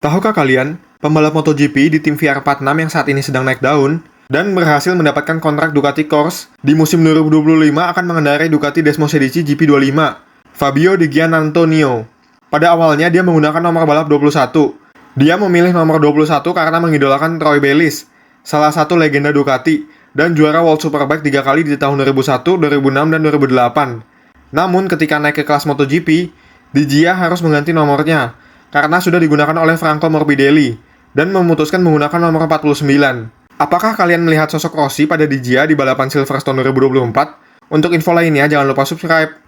Tahukah kalian, pembalap MotoGP di tim VR46 yang saat ini sedang naik daun dan berhasil mendapatkan kontrak Ducati Corse di musim 2025 akan mengendarai Ducati Desmosedici GP25, Fabio Di Giannantonio. Pada awalnya dia menggunakan nomor balap 21. Dia memilih nomor 21 karena mengidolakan Troy Bayliss, salah satu legenda Ducati, dan juara World Superbike 3 kali di tahun 2001, 2006, dan 2008. Namun ketika naik ke kelas MotoGP, Di Gia harus mengganti nomornya karena sudah digunakan oleh Franco Morbidelli dan memutuskan menggunakan nomor 49. Apakah kalian melihat sosok Rossi pada Di Gia di balapan Silverstone 2024? Untuk info lainnya jangan lupa subscribe.